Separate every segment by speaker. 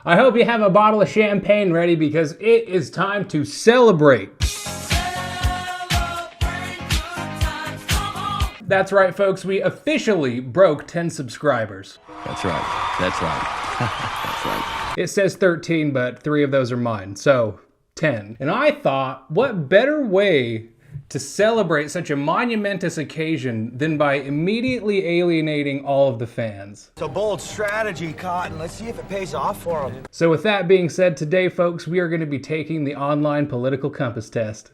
Speaker 1: I hope you have a bottle of champagne ready because it is time to celebrate. That's right, folks. We officially broke 10 subscribers.
Speaker 2: That's right. That's right. That's right.
Speaker 1: It says 13, but 3 of those are mine, so 10. And I thought, what better way to celebrate such a monumentous occasion than by immediately alienating all of the fans.
Speaker 3: It's a bold strategy, Cotton. Let's see if it pays off for them.
Speaker 1: So with that being said, today, folks, we are going to be taking the online political compass test.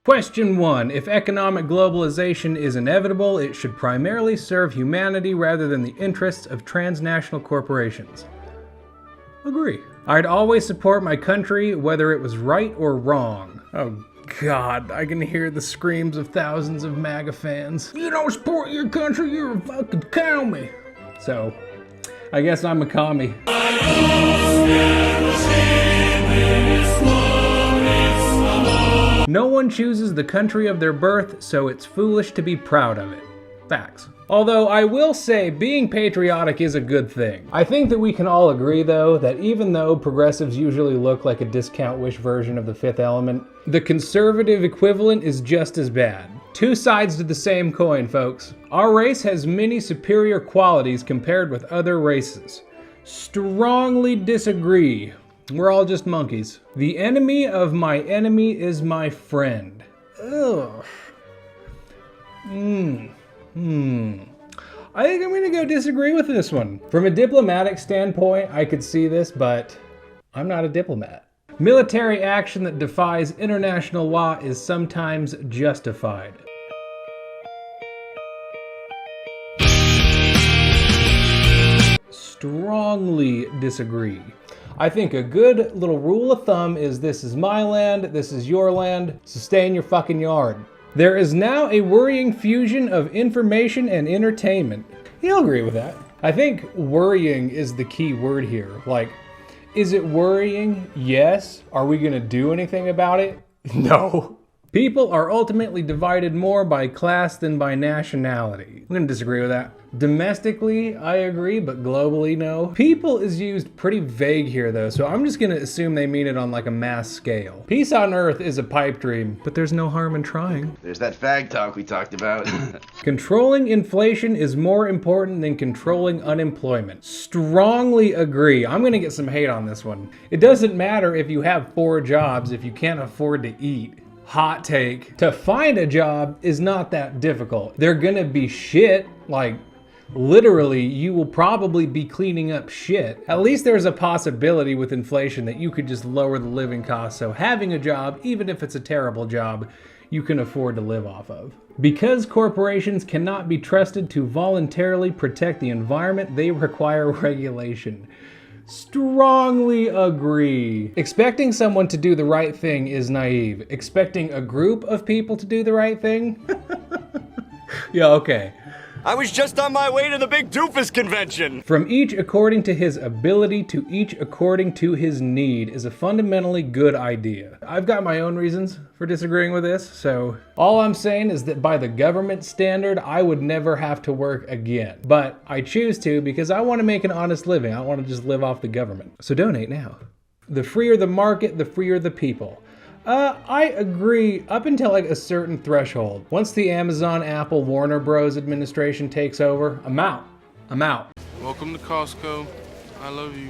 Speaker 1: Question 1. If economic globalization is inevitable, it should primarily serve humanity rather than the interests of transnational corporations. Agree. I'd always support my country, whether it was right or wrong. Oh God, I can hear the screams of thousands of MAGA fans. You don't support your country, you're a fucking commie. So, I guess I'm a commie. No one chooses the country of their birth, so it's foolish to be proud of it. Facts. Although I will say being patriotic is a good thing. I think that we can all agree though that even though progressives usually look like a discount wish version of the Fifth Element, the conservative equivalent is just as bad. Two sides to the same coin, folks. Our race has many superior qualities compared with other races. Strongly disagree. We're all just monkeys. The enemy of my enemy is my friend. Ugh. I think I'm gonna go disagree with this one. From a diplomatic standpoint, I could see this, but I'm not a diplomat. Military action that defies international law is sometimes justified. Strongly disagree. I think a good little rule of thumb is this is my land, this is your land, so stay in your fucking yard. There is now a worrying fusion of information and entertainment. You'll agree with that. I think worrying is the key word here. Like, is it worrying? Yes. Are we gonna do anything about it? No. People are ultimately divided more by class than by nationality. I'm gonna disagree with that. Domestically, I agree, but globally, no. People is used pretty vague here though, so I'm just gonna assume they mean it on like a mass scale. Peace on earth is a pipe dream, but there's no harm in trying.
Speaker 2: There's that fag talk we talked about.
Speaker 1: Controlling inflation is more important than controlling unemployment. Strongly agree. I'm gonna get some hate on this one. It doesn't matter if you have 4 jobs if you can't afford to eat. Hot take. To find a job is not that difficult. They're gonna be shit, like literally you will probably be cleaning up shit. At least there's a possibility with inflation that you could just lower the living cost, so having a job, even if it's a terrible job, you can afford to live off of. Because corporations cannot be trusted to voluntarily protect the environment, they require regulation. Strongly agree. Expecting someone to do the right thing is naive. Expecting a group of people to do the right thing? Yeah, okay.
Speaker 3: I was just on my way to the big doofus convention.
Speaker 1: From each according to his ability to each according to his need is a fundamentally good idea. I've got my own reasons for disagreeing with this, so all I'm saying is that by the government standard, I would never have to work again. But I choose to because I want to make an honest living. I don't want to just live off the government. So donate now. The freer the market, the freer the people. I agree up until like a certain threshold. Once the Amazon, Apple, Warner Bros. Administration takes over, I'm out. I'm out.
Speaker 4: Welcome to Costco. I love you.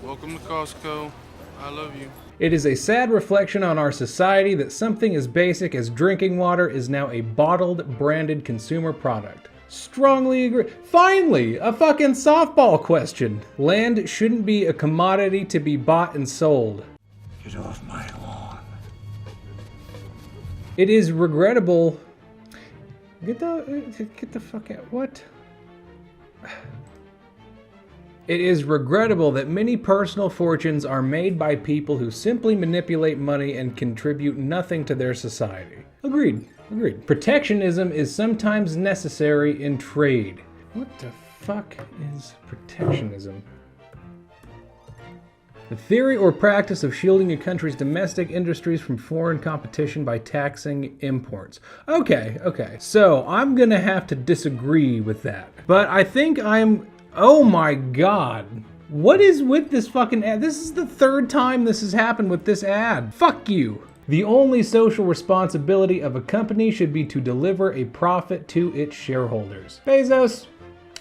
Speaker 4: Welcome to Costco. I love you.
Speaker 1: It is a sad reflection on our society that something as basic as drinking water is now a bottled, branded consumer product. Strongly agree. Finally, a fucking softball question. Land shouldn't be a commodity to be bought and sold.
Speaker 3: Get off my lawn.
Speaker 1: It is regrettable. Get the fuck out. What? It is regrettable that many personal fortunes are made by people who simply manipulate money and contribute nothing to their society. Agreed. Agreed. Protectionism is sometimes necessary in trade. What the fuck is protectionism? The theory or practice of shielding a country's domestic industries from foreign competition by taxing imports. Okay. So I'm gonna have to disagree with that. But I think oh my God. What is with this fucking ad? This is the third time this has happened with this ad. Fuck you. The only social responsibility of a company should be to deliver a profit to its shareholders. Bezos,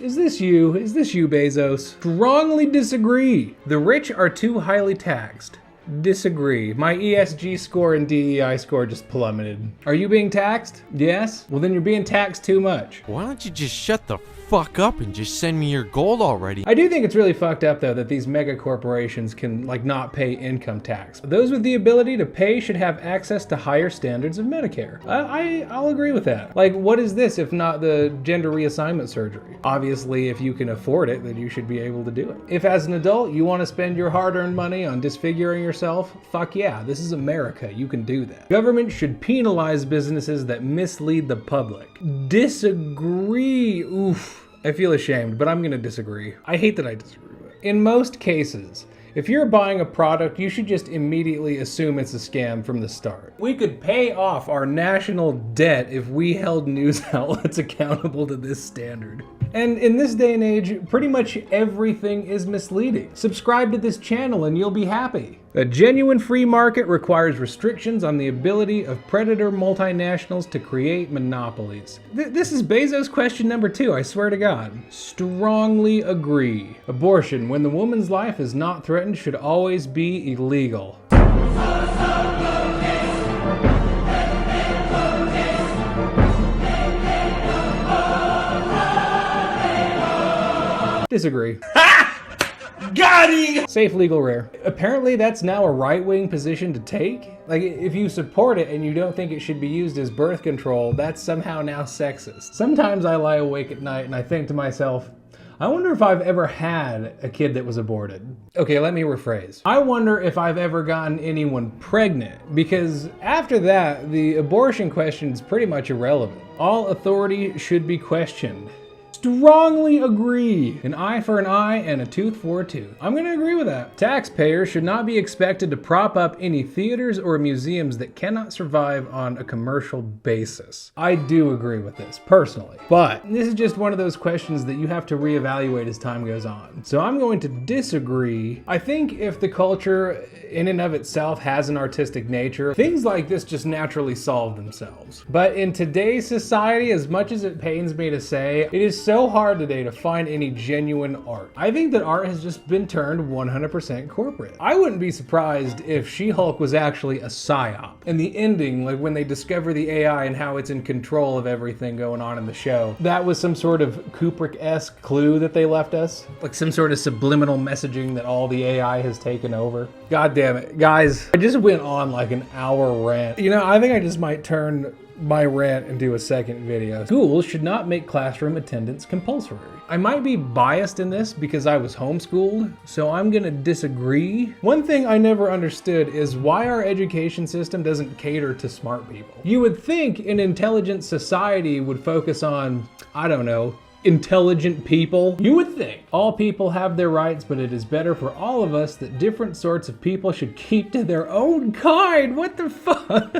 Speaker 1: is this you? Is this you, Bezos? Strongly disagree. The rich are too highly taxed. Disagree. My ESG score and DEI score just plummeted. Are you being taxed? Yes? Well, then you're being taxed too much.
Speaker 5: Why don't you just shut the fuck up and just send me your gold already?
Speaker 1: I do think it's really fucked up though that these mega corporations can not pay income tax. Those with the ability to pay should have access to higher standards of Medicare. I'll agree with that. What is this if not the gender reassignment surgery? Obviously, if you can afford it, then you should be able to do it. If as an adult you want to spend your hard-earned money on disfiguring yourself, fuck yeah, this is America, you can do that. Government should penalize businesses that mislead the public. Disagree. Oof. I feel ashamed, but I'm gonna disagree. I hate that I disagree with it. In most cases, if you're buying a product, you should just immediately assume it's a scam from the start. We could pay off our national debt if we held news outlets accountable to this standard. And in this day and age, pretty much everything is misleading. Subscribe to this channel and you'll be happy. A genuine free market requires restrictions on the ability of predator multinationals to create monopolies. This is Bezos question number 2, I swear to God. Strongly agree. Abortion, when the woman's life is not threatened, should always be illegal. Disagree. Got him! Safe, legal, rare. Apparently that's now a right-wing position to take. If you support it and you don't think it should be used as birth control, that's somehow now sexist. Sometimes I lie awake at night and I think to myself, I wonder if I've ever had a kid that was aborted. Okay, let me rephrase. I wonder if I've ever gotten anyone pregnant, because after that, the abortion question is pretty much irrelevant. All authority should be questioned. Strongly agree. An eye for an eye and a tooth for a tooth. I'm gonna agree with that. Taxpayers should not be expected to prop up any theaters or museums that cannot survive on a commercial basis. I do agree with this, personally. But this is just one of those questions that you have to reevaluate as time goes on. So I'm going to disagree. I think if the culture in and of itself has an artistic nature, things like this just naturally solve themselves. But in today's society, as much as it pains me to say, it is so hard today to find any genuine art. I think that art has just been turned 100% corporate. I wouldn't be surprised if She-Hulk was actually a psyop. And the ending, when they discover the AI and how it's in control of everything going on in the show, that was some sort of Kubrick-esque clue that they left us. Some sort of subliminal messaging that all the AI has taken over. God damn it. Guys, I just went on an hour rant. I think I just might turn my rant into a second video. Schools should not make classroom attendance compulsory. I might be biased in this because I was homeschooled, so I'm gonna disagree. One thing I never understood is why our education system doesn't cater to smart people. You would think an intelligent society would focus on, I don't know, intelligent people. You would think. All people have their rights, but it is better for all of us that different sorts of people should keep to their own kind. What the fuck?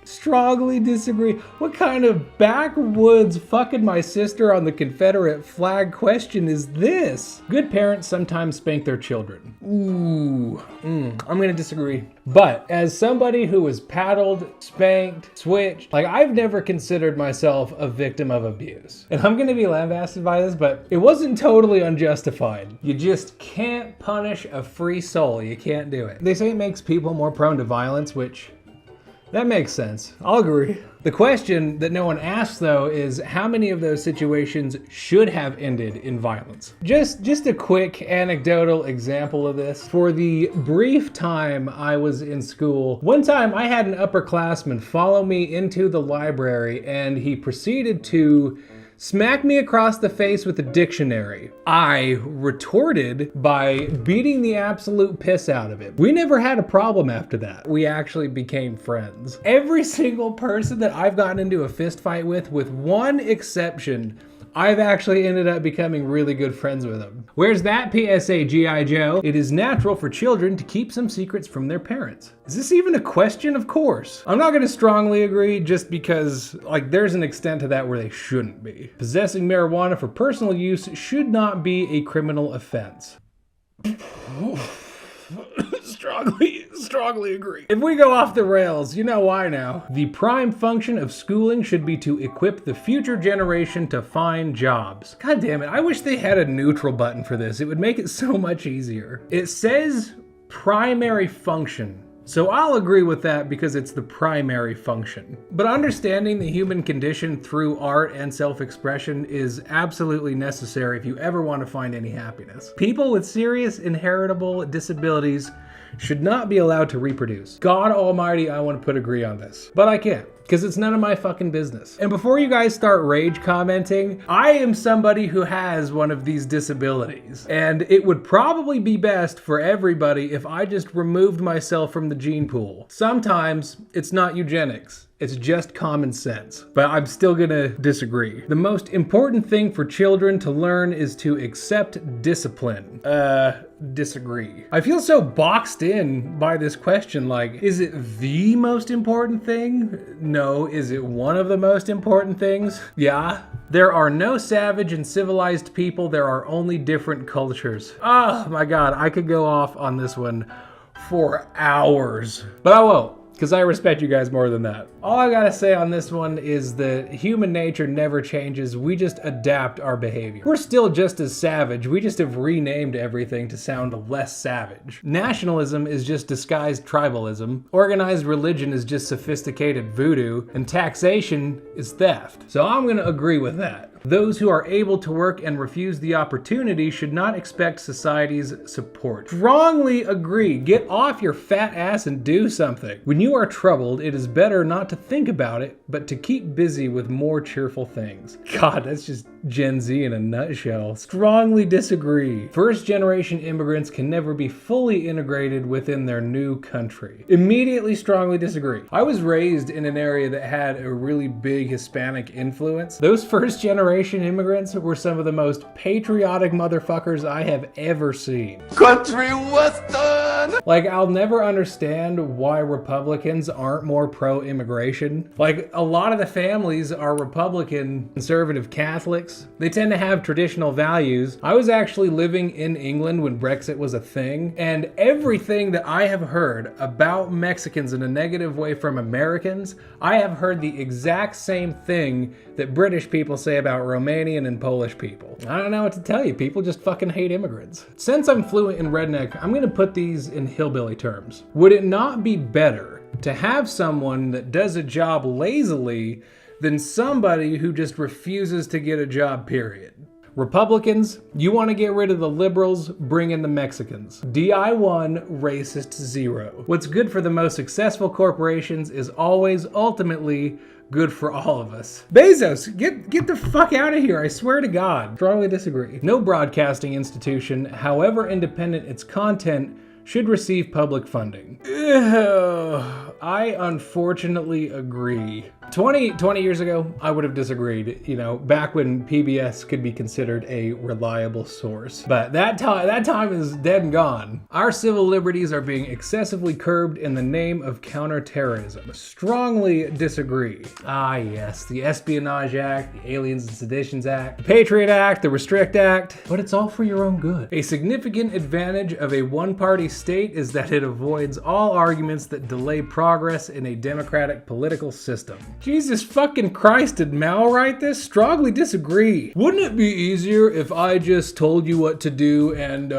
Speaker 1: Strongly disagree. What kind of backwoods fucking my sister on the Confederate flag question is this? Good parents sometimes spank their children. Ooh, I'm gonna disagree. But as somebody who was paddled, spanked, switched, I've never considered myself a victim of abuse. And I'm gonna be lambasted by this, but it wasn't totally unjustified. You just can't punish a free soul. You can't do it. They say it makes people more prone to violence, which that makes sense. I'll agree. The question that no one asks though is how many of those situations should have ended in violence? Just a quick anecdotal example of this. For the brief time I was in school, one time I had an upperclassman follow me into the library and he proceeded to smack me across the face with a dictionary. I retorted by beating the absolute piss out of him. We never had a problem after that. We actually became friends. Every single person that I've gotten into a fist fight with one exception, I've actually ended up becoming really good friends with them. Where's that PSA, G.I. Joe? It is natural for children to keep some secrets from their parents. Is this even a question? Of course. I'm not gonna strongly agree just because, like, there's an extent to that where they shouldn't be. Possessing marijuana for personal use should not be a criminal offense. Strongly agree. If we go off the rails, you know why now. The prime function of schooling should be to equip the future generation to find jobs. God damn it, I wish they had a neutral button for this. It would make it so much easier. It says primary function. So I'll agree with that because it's the primary function. But understanding the human condition through art and self-expression is absolutely necessary if you ever want to find any happiness. People with serious inheritable disabilities should not be allowed to reproduce. God almighty, I want to put agree on this. But I can't, because it's none of my fucking business. And before you guys start rage commenting, I am somebody who has one of these disabilities. And it would probably be best for everybody if I just removed myself from the gene pool. Sometimes it's not eugenics. It's just common sense. But I'm still gonna disagree. The most important thing for children to learn is to accept discipline. Disagree. I feel so boxed in by this question. Like, is it the most important thing? No. Is it one of the most important things? Yeah. There are no savage and civilized people. There are only different cultures. Oh my God, I could go off on this one for hours. But I won't, because I respect you guys more than that. All I gotta say on this one is that human nature never changes. We just adapt our behavior. We're still just as savage. We just have renamed everything to sound less savage. Nationalism is just disguised tribalism. Organized religion is just sophisticated voodoo. And taxation is theft. So I'm gonna agree with that. Those who are able to work and refuse the opportunity should not expect society's support. Strongly agree. Get off your fat ass and do something. When you are troubled, it is better not to think about it, but to keep busy with more cheerful things. God, that's just Gen Z in a nutshell. Strongly disagree. First generation immigrants can never be fully integrated within their new country. Immediately strongly disagree. I was raised in an area that had a really big Hispanic influence. Those first generation immigrants were some of the most patriotic motherfuckers I have ever seen.
Speaker 2: Country Western!
Speaker 1: Like, I'll never understand why Republicans aren't more pro-immigration. Like, a lot of the families are Republican, conservative Catholics. They tend to have traditional values. I was actually living in England when Brexit was a thing, and everything that I have heard about Mexicans in a negative way from Americans, I have heard the exact same thing that British people say about Romanian and Polish people. I don't know what to tell you. People just fucking hate immigrants. Since I'm fluent in redneck, I'm gonna put these in hillbilly terms. Would it not be better to have someone that does a job lazily than somebody who just refuses to get a job, period? Republicans, you want to get rid of the liberals, bring in the Mexicans. DI1, racist 0. What's good for the most successful corporations is always ultimately good for all of us. Bezos, get the fuck out of here, I swear to God. Strongly disagree. No broadcasting institution, however independent its content, should receive public funding. Ew, I unfortunately agree. 20 years ago, I would have disagreed, you know, back when PBS could be considered a reliable source. But that time is dead and gone. Our civil liberties are being excessively curbed in the name of counterterrorism. Strongly disagree. Ah yes, the Espionage Act, the Aliens and Seditions Act, the Patriot Act, the Restrict Act, but it's all for your own good. A significant advantage of a one-party state is that it avoids all arguments that delay progress in a democratic political system. Jesus fucking Christ, did Mal write this? Strongly disagree. Wouldn't it be easier if I just told you what to do and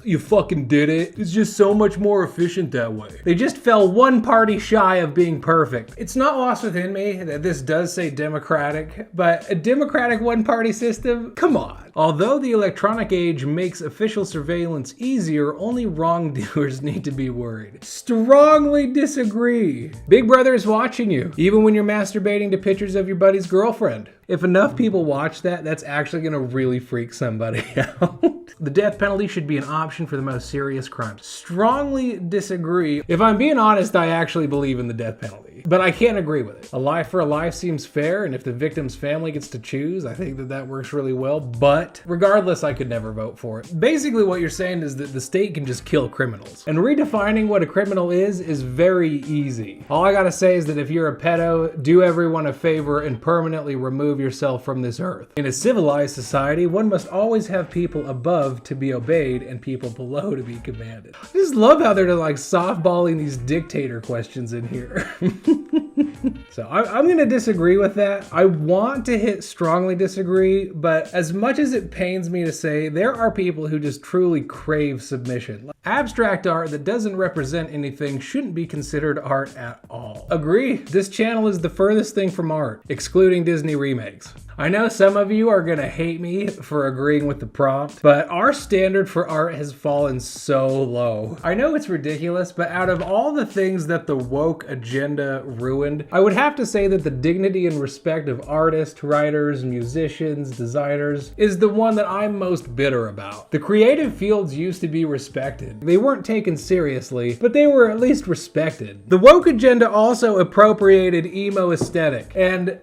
Speaker 1: you fucking did it? It's just so much more efficient that way. They just fell one party shy of being perfect. It's not lost within me that this does say democratic, but a democratic one-party system? Come on. Although the electronic age makes official surveillance easier, only wrongdoers need to be worried. Strongly disagree. Big Brother is watching you, even when you're masturbating to pictures of your buddy's girlfriend. If enough people watch that, that's actually gonna really freak somebody out. The death penalty should be an option for the most serious crimes. Strongly disagree. If I'm being honest, I actually believe in the death penalty. but I can't agree with it. A life for a life seems fair, and if the victim's family gets to choose, I think that works really well, but regardless, I could never vote for it. Basically, what you're saying is that the state can just kill criminals, and redefining what a criminal is very easy. All I gotta say is that if you're a pedo, do everyone a favor and permanently remove yourself from this earth. In a civilized society, one must always have people above to be obeyed and people below to be commanded. I just love how they're like softballing these dictator questions in here. So I'm gonna disagree with that. I want to hit strongly disagree, but as much as it pains me to say, there are people who just truly crave submission. Abstract art that doesn't represent anything shouldn't be considered art at all. Agree? This channel is the furthest thing from art, excluding Disney remakes. I know some of you are gonna hate me for agreeing with the prompt, but our standard for art has fallen so low. I know it's ridiculous, but out of all the things that the woke agenda ruined, I would have to say that the dignity and respect of artists, writers, musicians, designers is the one that I'm most bitter about. The creative fields used to be respected. They weren't taken seriously, but they were at least respected. The woke agenda also appropriated emo aesthetic, and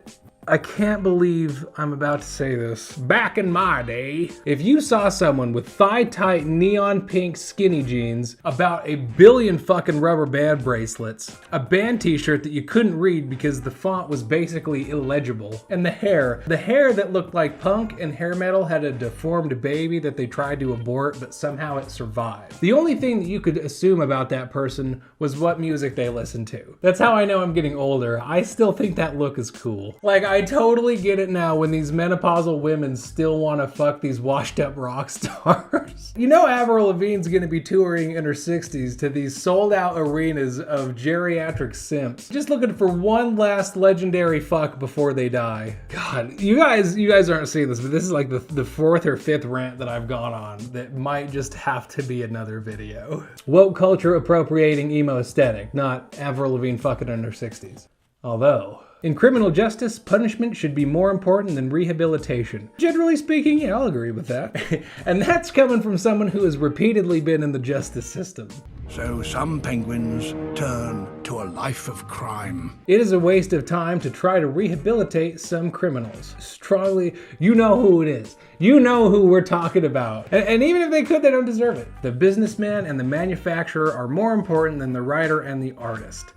Speaker 1: I can't believe I'm about to say this. Back in my day, if you saw someone with thigh-tight neon pink skinny jeans, about 1 billion fucking rubber band bracelets, a band t-shirt that you couldn't read because the font was basically illegible, and the hair that looked like punk and hair metal had a deformed baby that they tried to abort, but somehow it survived. The only thing that you could assume about that person was what music they listened to. That's how I know I'm getting older. I still think that look is cool. Like, I totally get it now when these menopausal women still want to fuck these washed up rock stars. You know Avril Lavigne's gonna be touring in her 60s to these sold out arenas of geriatric simps, just looking for one last legendary fuck before they die. God, you guys aren't seeing this, but this is like the 4th or 5th rant that I've gone on that might just have to be another video. Woke culture appropriating emo aesthetic, not Avril Lavigne fucking in her 60s. Although, in criminal justice, punishment should be more important than rehabilitation. Generally speaking, yeah, I'll agree with that. And that's coming from someone who has repeatedly been in the justice system.
Speaker 6: So some penguins turn to a life of crime.
Speaker 1: It is a waste of time to try to rehabilitate some criminals. Strongly, you know who it is. You know who we're talking about. And even if they could, they don't deserve it. The businessman and the manufacturer are more important than the writer and the artist.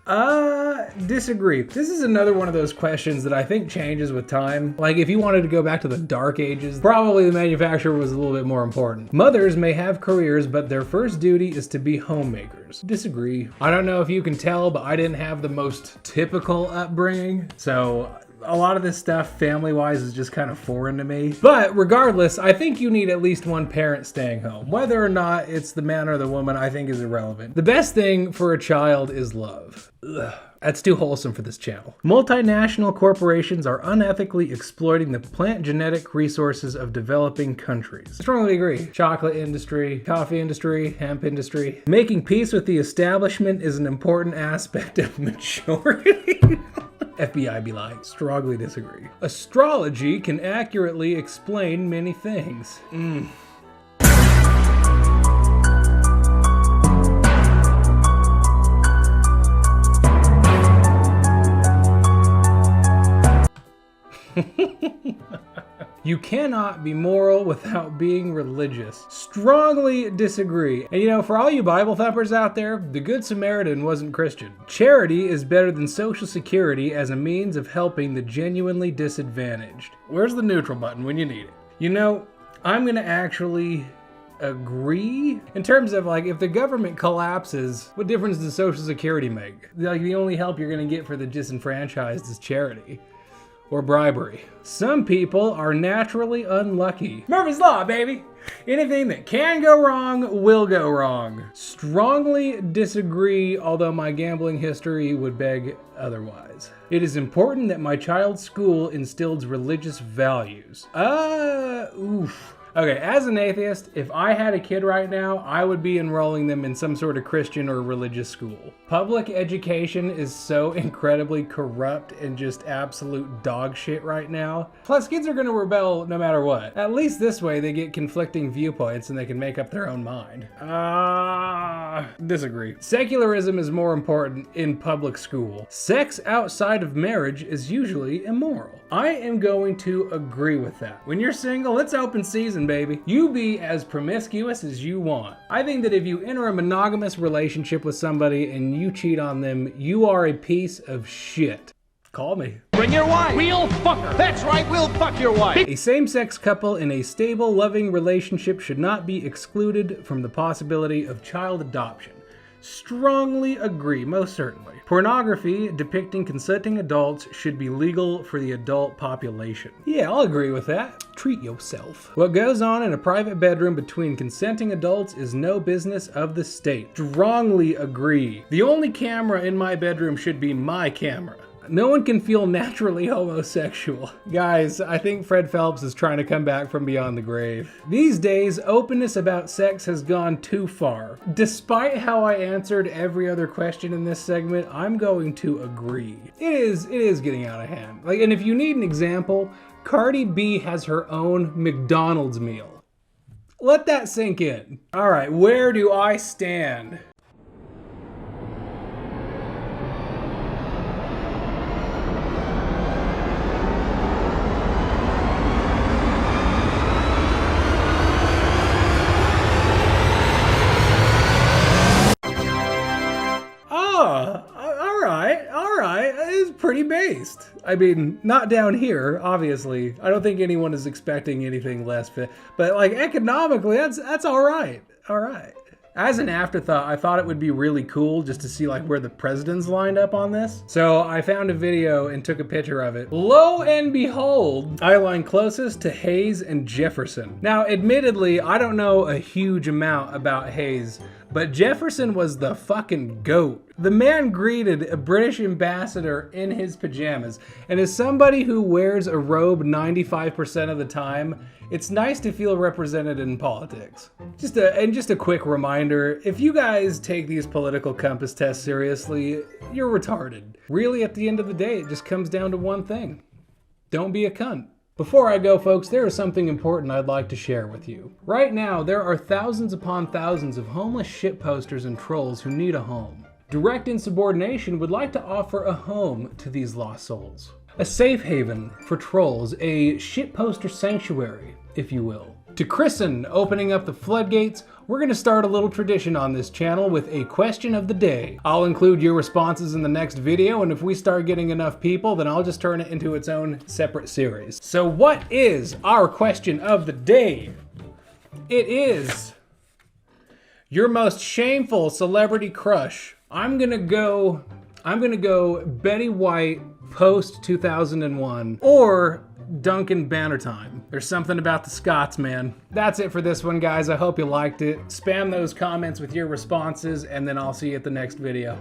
Speaker 1: Disagree. This is another one of those questions that I think changes with time. Like if you wanted to go back to the dark ages, probably the manufacturer was a little bit more important. Mothers may have careers, but their first duty is to be homemakers. Disagree. I don't know if you can tell, but I didn't have the most typical upbringing. So a lot of this stuff, family-wise, is just kind of foreign to me. But regardless, I think you need at least one parent staying home. Whether or not it's the man or the woman, I think is irrelevant. The best thing for a child is love. Ugh. That's too wholesome for this channel. Multinational corporations are unethically exploiting the plant genetic resources of developing countries. I strongly agree. Chocolate industry, coffee industry, hemp industry. Making peace with the establishment is an important aspect of maturity. FBI be like, strongly disagree. Astrology can accurately explain many things. You cannot be moral without being religious. Strongly disagree. And you know, for all you Bible thumpers out there, the Good Samaritan wasn't Christian. Charity is better than Social Security as a means of helping the genuinely disadvantaged. Where's the neutral button when you need it? You know, I'm gonna actually agree in terms of like, if the government collapses, what difference does Social Security make? Like, the only help you're gonna get for the disenfranchised is charity. Or bribery. Some people are naturally unlucky. Murphy's Law, baby! Anything that can go wrong will go wrong. Strongly disagree, although my gambling history would beg otherwise. It is important that my child's school instills religious values. Okay, as an atheist, if I had a kid right now, I would be enrolling them in some sort of Christian or religious school. Public education is so incredibly corrupt and just absolute dog shit right now. Plus, kids are gonna rebel no matter what. At least this way, they get conflicting viewpoints and they can make up their own mind. Disagree. Secularism is more important in public school. Sex outside of marriage is usually immoral. I am going to agree with that. When you're single, it's open season, baby. You be as promiscuous as you want. I think that if you enter a monogamous relationship with somebody and you cheat on them, you are a piece of shit. Call me.
Speaker 7: Bring your wife. We'll fuck her. That's right, we'll fuck your wife.
Speaker 1: A same-sex couple in a stable, loving relationship should not be excluded from the possibility of child adoption. Strongly agree, most certainly. Pornography depicting consenting adults should be legal for the adult population. Yeah, I'll agree with that. Treat yourself. What goes on in a private bedroom between consenting adults is no business of the state. Strongly agree. The only camera in my bedroom should be my camera. No one can feel naturally homosexual. Guys, I think Fred Phelps is trying to come back from beyond the grave. These days, openness about sex has gone too far. Despite how I answered every other question in this segment, I'm going to agree. It is getting out of hand. And if you need an example, Cardi B has her own McDonald's meal. Let that sink in. All right, where do I stand? All right, it's pretty based. I mean, not down here, obviously. I don't think anyone is expecting anything less fit, but like economically, that's all right. All right. As an afterthought, I thought it would be really cool just to see like where the presidents lined up on this. So I found a video and took a picture of it. Lo and behold, I aligned closest to Hayes and Jefferson. Now, admittedly, I don't know a huge amount about Hayes, but Jefferson was the fucking GOAT. The man greeted a British ambassador in his pajamas, and as somebody who wears a robe 95% of the time, it's nice to feel represented in politics. Just a quick reminder, if you guys take these political compass tests seriously, you're retarded. Really, at the end of the day, it just comes down to one thing. Don't be a cunt. Before I go, folks, there is something important I'd like to share with you. Right now, there are thousands upon thousands of homeless shitposters and trolls who need a home. Direct Insubordination would like to offer a home to these lost souls. A safe haven for trolls, a shitposter sanctuary, if you will. To christen opening up the floodgates, we're going to start a little tradition on this channel with a question of the day. I'll include your responses in the next video, and if we start getting enough people, then I'll just turn it into its own separate series. So what is our question of the day? It is your most shameful celebrity crush. I'm gonna go Betty White post 2001 or Duncan Bannatyne. There's something about the Scots, man. That's it for this one, guys. I hope you liked it. Spam those comments with your responses, and then I'll see you at the next video.